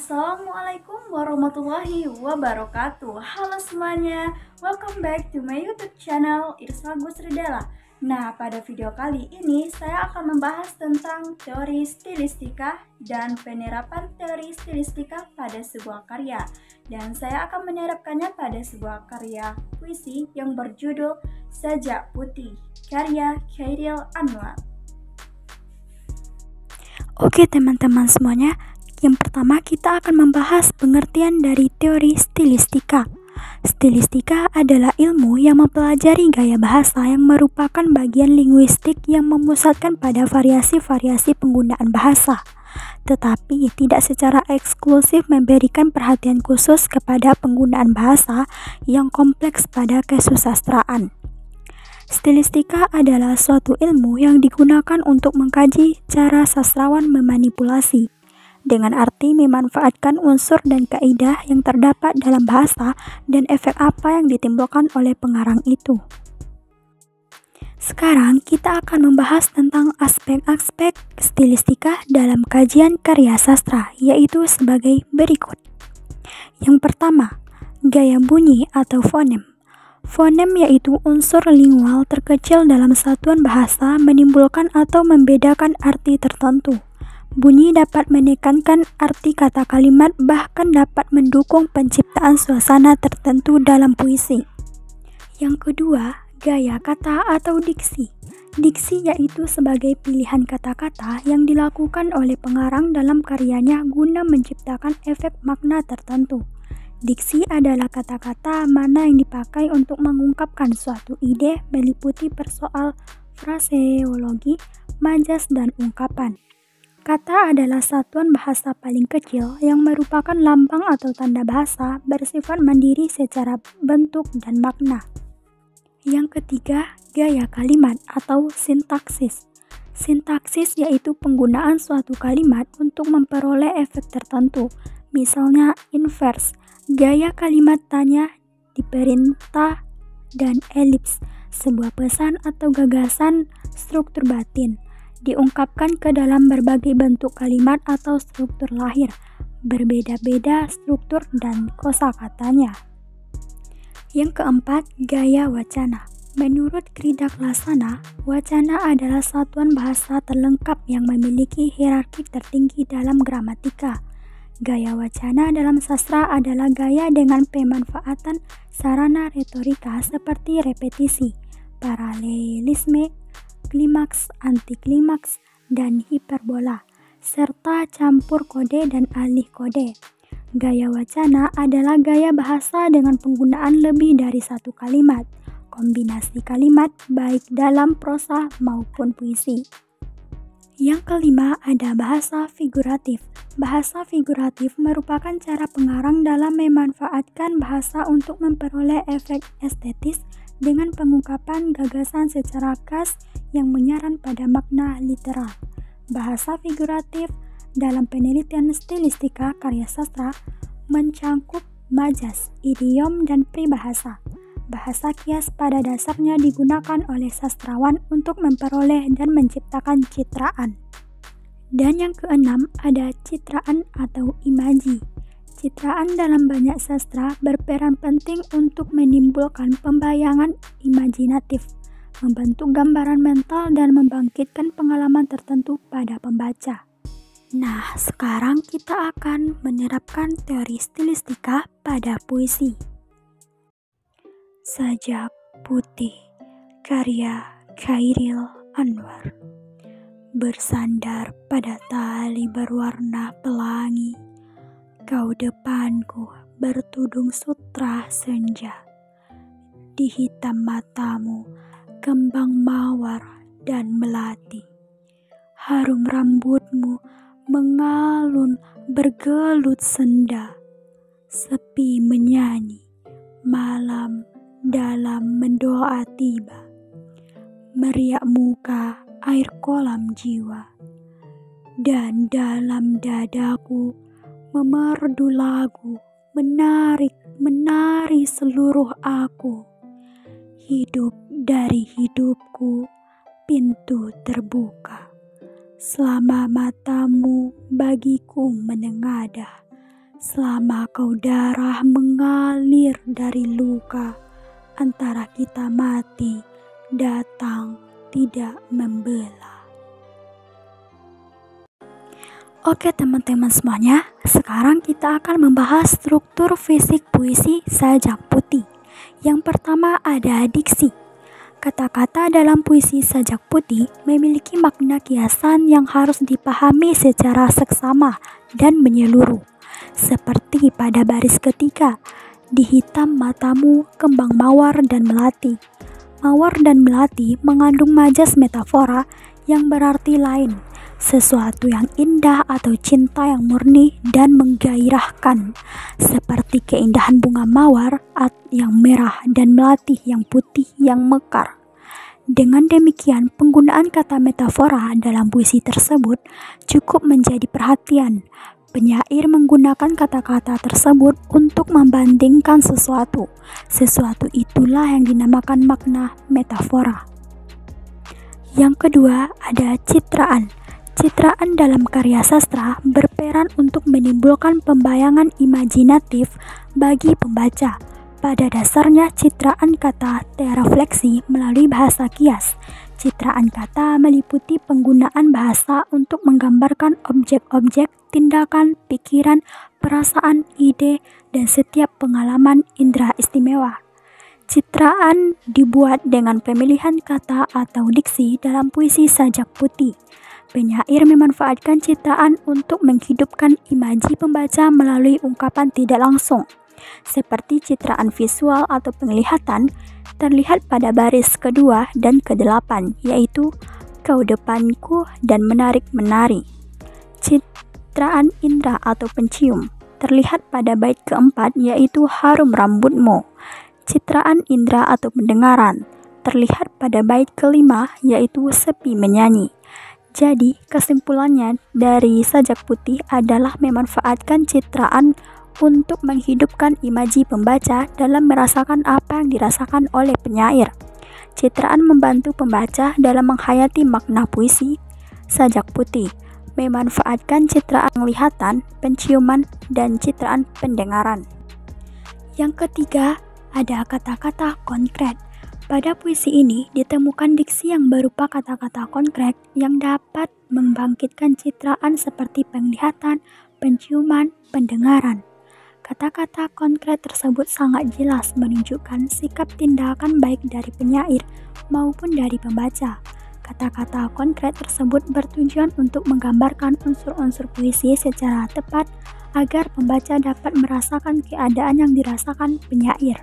Assalamualaikum warahmatullahi wabarakatuh. Halo semuanya, welcome back to my YouTube channel Irsma Gusridela. Nah, pada video kali ini saya akan membahas tentang teori stilistika dan penerapan teori stilistika pada sebuah karya. Dan saya akan menerapkannya pada sebuah karya puisi yang berjudul Sajak Putih, karya Chairil Anwar. Oke teman-teman semuanya, yang pertama kita akan membahas pengertian dari teori stilistika. Stilistika adalah ilmu yang mempelajari gaya bahasa yang merupakan bagian linguistik yang memusatkan pada variasi-variasi penggunaan bahasa, tetapi tidak secara eksklusif memberikan perhatian khusus kepada penggunaan bahasa yang kompleks pada kesusastraan. Stilistika adalah suatu ilmu yang digunakan untuk mengkaji cara sastrawan memanipulasi, dengan arti memanfaatkan unsur dan kaidah yang terdapat dalam bahasa dan efek apa yang ditimbulkan oleh pengarang itu. Sekarang kita akan membahas tentang aspek-aspek stilistika dalam kajian karya sastra, yaitu sebagai berikut. Yang pertama, gaya bunyi atau fonem. Fonem yaitu unsur lingual terkecil dalam satuan bahasa menimbulkan atau membedakan arti tertentu. Bunyi dapat menekankan arti kata kalimat, bahkan dapat mendukung penciptaan suasana tertentu dalam puisi. Yang kedua, gaya kata atau diksi. Diksi yaitu sebagai pilihan kata-kata yang dilakukan oleh pengarang dalam karyanya guna menciptakan efek makna tertentu. Diksi adalah kata-kata mana yang dipakai untuk mengungkapkan suatu ide meliputi persoal fraseologi, majas, dan ungkapan. Kata adalah satuan bahasa paling kecil yang merupakan lambang atau tanda bahasa bersifat mandiri secara bentuk dan makna. Yang ketiga, gaya kalimat atau sintaksis. Sintaksis yaitu penggunaan suatu kalimat untuk memperoleh efek tertentu, misalnya invers, gaya kalimat tanya, diperintah, dan elips, sebuah pesan atau gagasan struktur batin, diungkapkan ke dalam berbagai bentuk kalimat atau struktur lahir, berbeda-beda struktur dan kosakatanya. Yang keempat, gaya wacana. Menurut Kridak Laksana, wacana adalah satuan bahasa terlengkap yang memiliki hierarki tertinggi dalam gramatika. Gaya wacana dalam sastra adalah gaya dengan pemanfaatan sarana retorika seperti repetisi, paralelisme, klimaks, antiklimaks, dan hiperbola, serta campur kode dan alih kode. Gaya wacana adalah gaya bahasa dengan penggunaan lebih dari satu kalimat, kombinasi kalimat baik dalam prosa maupun puisi. Yang kelima, ada bahasa figuratif. Bahasa figuratif merupakan cara pengarang dalam memanfaatkan bahasa untuk memperoleh efek estetis dengan pengungkapan gagasan secara khas yang menyaran pada makna literal. Bahasa figuratif dalam penelitian stilistika karya sastra mencangkup majas, idiom, dan peribahasa. Bahasa kias pada dasarnya digunakan oleh sastrawan untuk memperoleh dan menciptakan citraan. Dan yang keenam, ada citraan atau imaji. Citraan dalam banyak sastra berperan penting untuk menimbulkan pembayangan imajinatif, membentuk gambaran mental, dan membangkitkan pengalaman tertentu pada pembaca. Nah, sekarang kita akan menerapkan teori stilistika pada puisi. Sajak Putih, karya Chairil Anwar. Bersandar pada tali berwarna pelangi, kau depanku bertudung sutra senja. Di hitam matamu kembang mawar dan melati. Harum rambutmu mengalun bergelut senda. Sepi menyanyi, malam dalam mendoa tiba. Meriak muka air kolam jiwa, dan dalam dadaku memerdu lagu, menari seluruh aku. Hidup dari hidupku, pintu terbuka, selama matamu bagiku menengadah. Selama kau darah mengalir dari luka, antara kita mati, datang, tidak membelah. Oke teman-teman semuanya, sekarang kita akan membahas struktur fisik puisi Sajak Putih. Yang pertama ada diksi. Kata-kata dalam puisi Sajak Putih memiliki makna kiasan yang harus dipahami secara seksama dan menyeluruh. Seperti pada baris ketiga, di hitam matamu kembang mawar dan melati. Mawar dan melati mengandung majas metafora yang berarti lain, sesuatu yang indah atau cinta yang murni dan menggairahkan, seperti keindahan bunga mawar yang merah dan melati yang putih yang mekar. Dengan demikian, penggunaan kata metafora dalam puisi tersebut cukup menjadi perhatian. Penyair menggunakan kata-kata tersebut untuk membandingkan sesuatu. Sesuatu itulah yang dinamakan makna metafora. Yang kedua ada citraan. Citraan dalam karya sastra berperan untuk menimbulkan pembayangan imajinatif bagi pembaca. Pada dasarnya citraan kata terefleksi melalui bahasa kias. Citraan kata meliputi penggunaan bahasa untuk menggambarkan objek-objek, tindakan, pikiran, perasaan, ide, dan setiap pengalaman indera istimewa. Citraan dibuat dengan pemilihan kata atau diksi dalam puisi Sajak Putih. Penyair memanfaatkan citraan untuk menghidupkan imaji pembaca melalui ungkapan tidak langsung. Seperti citraan visual atau penglihatan terlihat pada baris kedua dan ke-8, yaitu kau depanku dan menarik menari. Citraan indera atau pencium terlihat pada bait keempat, yaitu harum rambutmu. Citraan indera atau pendengaran terlihat pada bait kelima, yaitu sepi menyanyi. Jadi kesimpulannya dari Sajak Putih adalah memanfaatkan citraan untuk menghidupkan imaji pembaca dalam merasakan apa yang dirasakan oleh penyair. Citraan membantu pembaca dalam menghayati makna puisi Sajak Putih, memanfaatkan citraan penglihatan, penciuman, dan citraan pendengaran. Yang ketiga, ada kata-kata konkret. Pada puisi ini ditemukan diksi yang berupa kata-kata konkret yang dapat membangkitkan citraan seperti penglihatan, penciuman, pendengaran. Kata-kata konkret tersebut sangat jelas menunjukkan sikap tindakan baik dari penyair maupun dari pembaca. Kata-kata konkret tersebut bertujuan untuk menggambarkan unsur-unsur puisi secara tepat agar pembaca dapat merasakan keadaan yang dirasakan penyair.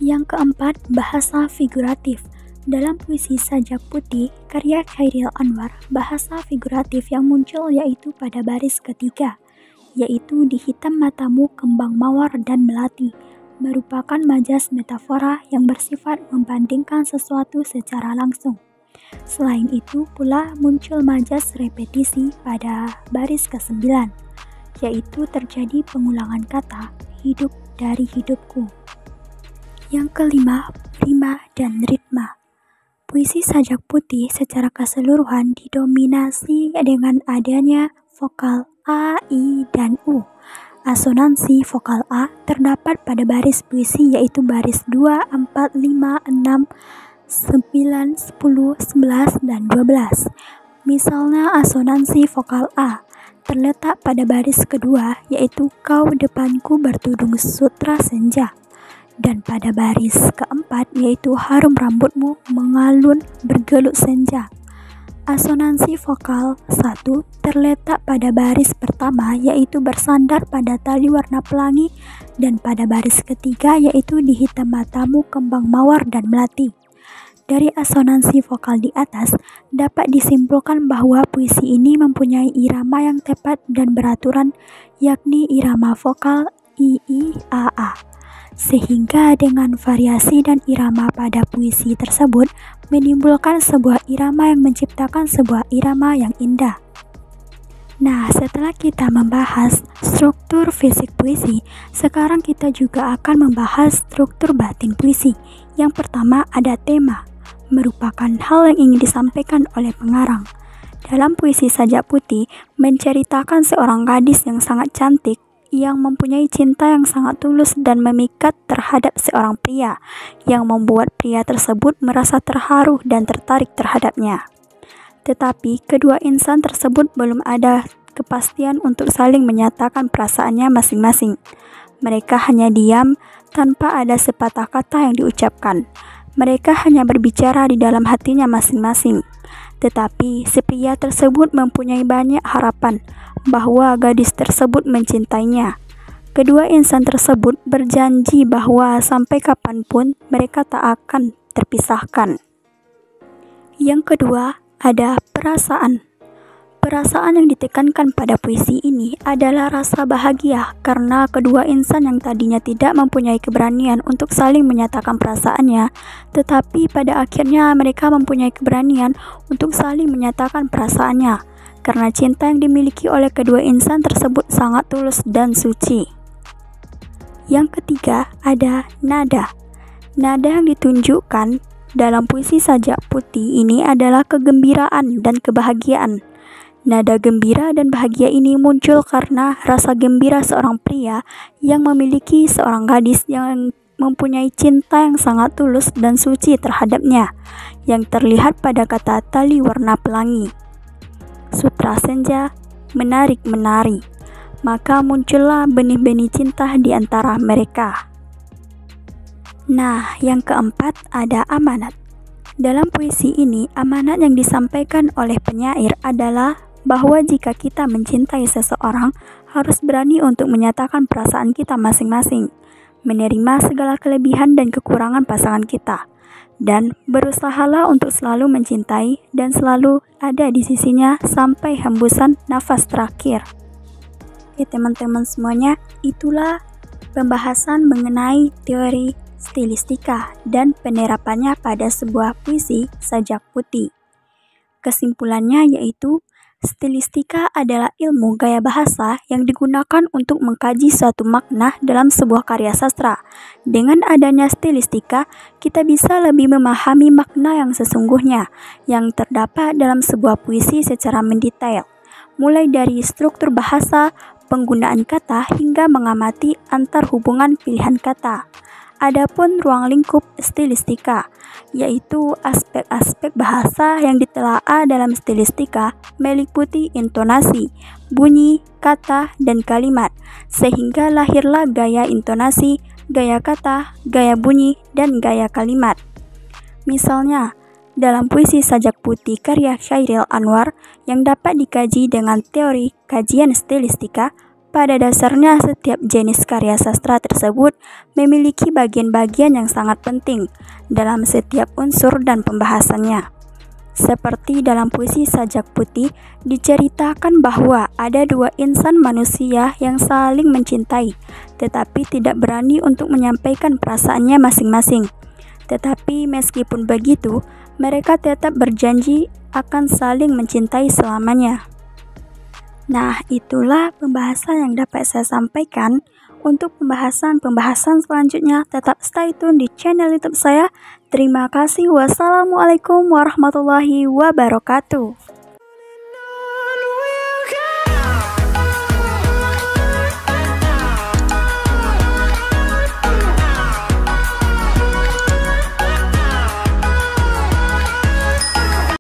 Yang keempat, bahasa figuratif. Dalam puisi Sajak Putih, karya Chairil Anwar, bahasa figuratif yang muncul yaitu pada baris ketiga, yaitu di hitam matamu kembang mawar dan melati, merupakan majas metafora yang bersifat membandingkan sesuatu secara langsung. Selain itu pula muncul majas repetisi pada baris ke-9, yaitu terjadi pengulangan kata hidup dari hidupku. Yang kelima, rima dan ritma. Puisi Sajak Putih secara keseluruhan didominasi dengan adanya vokal A, I, dan U. Asonansi vokal A terdapat pada baris puisi yaitu baris 2, 4, 5, 6, 9, 10, 11, dan 12. Misalnya asonansi vokal A terletak pada baris kedua yaitu kau depanku bertudung sutra senja. Dan pada baris keempat yaitu harum rambutmu mengalun bergelut senja. Asonansi vokal 1 terletak pada baris pertama yaitu bersandar pada tali warna pelangi, dan pada baris ketiga yaitu di hitam matamu kembang mawar dan melati. Dari asonansi vokal di atas dapat disimpulkan bahwa puisi ini mempunyai irama yang tepat dan beraturan, yakni irama vokal II AA. Sehingga dengan variasi dan irama pada puisi tersebut menimbulkan sebuah irama yang menciptakan sebuah irama yang indah. Nah, setelah kita membahas struktur fisik puisi, sekarang kita juga akan membahas struktur batin puisi. Yang pertama ada tema, merupakan hal yang ingin disampaikan oleh pengarang. Dalam puisi Sajak Putih menceritakan seorang gadis yang sangat cantik yang mempunyai cinta yang sangat tulus dan memikat terhadap seorang pria, yang membuat pria tersebut merasa terharu dan tertarik terhadapnya. Tetapi kedua insan tersebut belum ada kepastian untuk saling menyatakan perasaannya masing-masing. Mereka hanya diam tanpa ada sepatah kata yang diucapkan. Mereka hanya berbicara di dalam hatinya masing-masing. Tetapi si pria tersebut mempunyai banyak harapan bahwa gadis tersebut mencintainya. Kedua insan tersebut berjanji bahwa sampai kapanpun mereka tak akan terpisahkan. Yang kedua ada perasaan. Perasaan yang ditekankan pada puisi ini adalah rasa bahagia karena kedua insan yang tadinya tidak mempunyai keberanian untuk saling menyatakan perasaannya, tetapi pada akhirnya mereka mempunyai keberanian untuk saling menyatakan perasaannya karena cinta yang dimiliki oleh kedua insan tersebut sangat tulus dan suci. Yang ketiga ada nada. Nada yang ditunjukkan dalam puisi Sajak Putih ini adalah kegembiraan dan kebahagiaan. Nada gembira dan bahagia ini muncul karena rasa gembira seorang pria yang memiliki seorang gadis yang mempunyai cinta yang sangat tulus dan suci terhadapnya, yang terlihat pada kata tali warna pelangi. Sutra senja menarik menari, maka muncullah benih-benih cinta di antara mereka. Nah, yang keempat ada amanat. Dalam puisi ini, amanat yang disampaikan oleh penyair adalah bahwa jika kita mencintai seseorang, harus berani untuk menyatakan perasaan kita masing-masing, menerima segala kelebihan dan kekurangan pasangan kita, dan berusahalah untuk selalu mencintai dan selalu ada di sisinya sampai hembusan nafas terakhir. Oke teman-teman semuanya, itulah pembahasan mengenai teori stilistika dan penerapannya pada sebuah puisi Sajak Putih. Kesimpulannya yaitu, stilistika adalah ilmu gaya bahasa yang digunakan untuk mengkaji suatu makna dalam sebuah karya sastra. Dengan adanya stilistika, kita bisa lebih memahami makna yang sesungguhnya yang terdapat dalam sebuah puisi secara mendetail, mulai dari struktur bahasa, penggunaan kata, hingga mengamati antar hubungan pilihan kata. Adapun ruang lingkup stilistika, yaitu aspek-aspek bahasa yang ditelaah dalam stilistika meliputi intonasi, bunyi, kata, dan kalimat, sehingga lahirlah gaya intonasi, gaya kata, gaya bunyi, dan gaya kalimat. Misalnya, dalam puisi Sajak Putih karya Chairil Anwar yang dapat dikaji dengan teori kajian stilistika, pada dasarnya setiap jenis karya sastra tersebut memiliki bagian-bagian yang sangat penting dalam setiap unsur dan pembahasannya. Seperti dalam puisi Sajak Putih diceritakan bahwa ada dua insan manusia yang saling mencintai, tetapi tidak berani untuk menyampaikan perasaannya masing-masing. Tetapi meskipun begitu, mereka tetap berjanji akan saling mencintai selamanya. Nah, itulah pembahasan yang dapat saya sampaikan. Untuk pembahasan selanjutnya, tetap stay tune di channel YouTube saya. Terima kasih. Wassalamualaikum warahmatullahi wabarakatuh.